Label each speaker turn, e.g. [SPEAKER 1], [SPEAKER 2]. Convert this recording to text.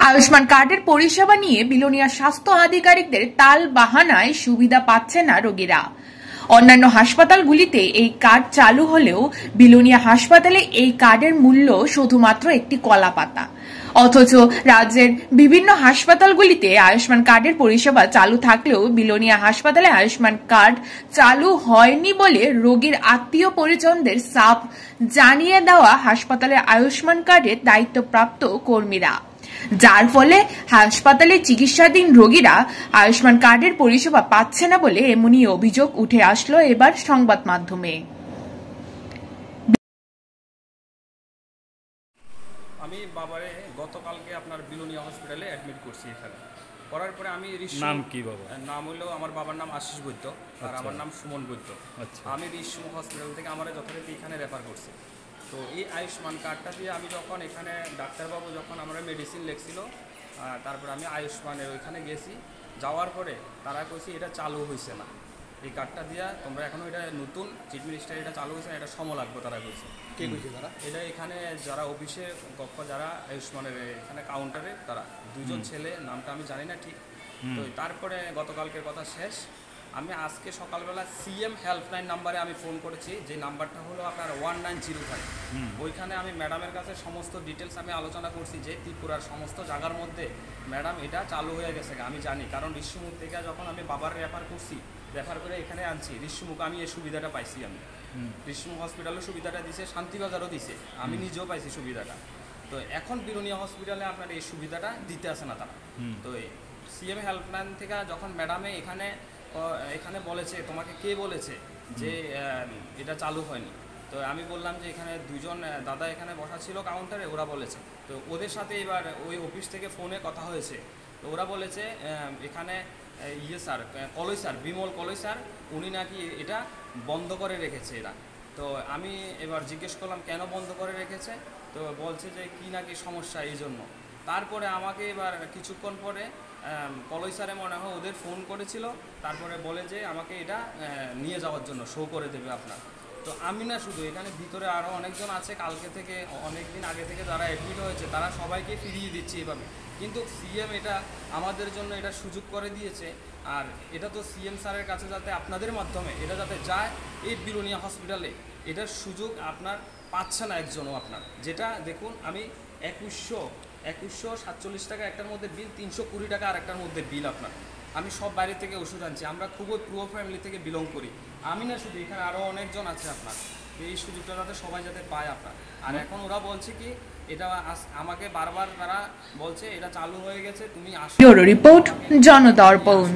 [SPEAKER 1] আয়ুষ্মান কার্ডের পরিষেবা নিয়ে বিলোনিয়া স্বাস্থ্য আধিকারিকদের তাল বাহানায় সুবিধা পাচ্ছে না রোগীরা। অন্যান্য হাসপাতালগুলিতে এই কার্ড চালু হলেও বিলোনিয়া হাসপাতালে এই কার্ডের মূল্য শুধুমাত্র একটি কলাপাতা। অথচ রাজ্যের বিভিন্ন হাসপাতালগুলিতে আয়ুষ্মান কার্ডের পরিষেবা চালু থাকলেও বিলোনিয়া হাসপাতালে আয়ুষ্মান কার্ড চালু হয়নি বলে রোগীর আত্মীয় পরিজনদের সাফ জানিয়ে দেওয়া হাসপাতালের আয়ুষ্মান কার্ডের দায়িত্বপ্রাপ্ত কর্মীরা, যার ফলে হাসপাতালে চিকিৎসাধীন রোগীরা আয়ুষ্মান কার্ডের পরিষেবা পাচ্ছে না বলে এমনই অভিযোগ উঠে আসলো এবার সংবাদ মাধ্যমে।
[SPEAKER 2] আমি বাবারে গতকালকে আপনার বিলোনিয়া হসপিটালে অ্যাডমিট করছি। এখানে করার পরে আমি
[SPEAKER 3] নাম কি বাবা?
[SPEAKER 2] নাম হলো আমার বাবার নাম আশিস বৈদ্য আর আমার নাম সুমন বৈদ্য। আমি ঋষি হসপিটাল থেকে আমার যথারীতি এখানে রেফার করছি। তো এই আয়ুষ্মান কার্ডটা দিয়ে আমি যখন এখানে ডাক্তারবাবু যখন আমরা মেডিসিন লেখছিল, তারপরে আমি আয়ুষ্মানের ওইখানে গেছি। যাওয়ার পরে তারা কইছে এটা চালু হয়েছে না, এই কার্ডটা দিয়া তোমরা এখনও এটা নতুন চিফ মিনিস্টার এটা চালু হয়েছে না, এটা সময় লাগবে। তারা কইছে কে কইছে? তারা এটা এখানে যারা অফিসে কক্ষ যারা আয়ুষ্মানের এখানে কাউন্টারে তারা দুজন ছেলে, নামটা আমি জানি না ঠিক। তো তারপরে গতকালকের কথা শেষ, আমি আজকে সকালবেলা সিএম হেল্পলাইন নাম্বারে আমি ফোন করেছি, যে নাম্বারটা হলো আপনার 1905। ওইখানে আমি ম্যাডামের কাছে সমস্ত ডিটেলস আমি আলোচনা করছি যে ত্রিপুরার সমস্ত জায়গার মধ্যে ম্যাডাম এটা চালু হয়ে গেছে আমি জানি, কারণ ঋষিমুখ থেকে যখন আমি বাবার রেফার করছি, রেফার করে এখানে আনছি ঋষিমুখ, আমি এই সুবিধাটা পাইছি। আমি ঋষিমুখ হসপিটালেও সুবিধাটা দিছে, শান্তিবাজারও দিছে, আমি নিজেও পাইছি সুবিধাটা। তো এখন বিলোনিয়া হসপিটালে আপনার এই সুবিধাটা দিতে আসে না তারা। তো সিএম হেল্পলাইন থেকে যখন ম্যাডামে এখানে বলেছে, তোমাকে কে বলেছে যে এটা চালু হয়নি? তো আমি বললাম যে এখানে দুজন দাদা এখানে বসা ছিল কাউন্টারে, ওরা বলেছে। তো ওদের সাথে এবার ওই অফিস থেকে ফোনে কথা হয়েছে। তো ওরা বলেছে এখানে স্যার কলই স্যার, বিমল কলই স্যার, উনি নাকি এটা বন্ধ করে রেখেছে এরা। তো আমি এবার জিজ্ঞেস করলাম কেন বন্ধ করে রেখেছে? তো বলছে যে কি নাকি সমস্যা এই জন্য। তারপরে আমাকে এবার কিছুক্ষণ পরে কলই স্যারে মনে হয় ওদের ফোন করেছিল, তারপরে বলে যে আমাকে এটা নিয়ে যাওয়ার জন্য শো করে দেবে আপনার। তো আমি না শুধু, এখানে ভিতরে আরও অনেকজন আছে, কালকে থেকে অনেক দিন আগে থেকে যারা অ্যাডমিট হয়েছে তারা সবাইকে ফিরিয়ে দিচ্ছে এভাবে। কিন্তু সিএম এটা আমাদের জন্য এটা সুযোগ করে দিয়েছে, আর এটা তো সিএম স্যারের কাছে যাতে আপনাদের মাধ্যমে এটা যাতে যায় এই বিলোনিয়া হসপিটালে, এটার সুযোগ আপনার পাচ্ছে না একজনও আপনার। যেটা দেখুন, আমি 2147 টাকা একটার মধ্যে বিল, 320 টাকা আর একটার মধ্যে বিল আপনার। আমি সব বাইরে থেকে ওষুধ আনছি, আমরা খুবই পুয়ার ফ্যামিলি থেকে বিলং করি। আমি না শুধু, এখানে আরও অনেকজন আছে আপনার, এই সুযোগটা যাতে সবাই যাতে পায় আপনার। আর এখন ওরা বলছে কি, এটা আমাকে বারবার তারা বলছে এটা চালু হয়ে গেছে, তুমি আসো।
[SPEAKER 1] রিপোর্ট জনদর্পণ।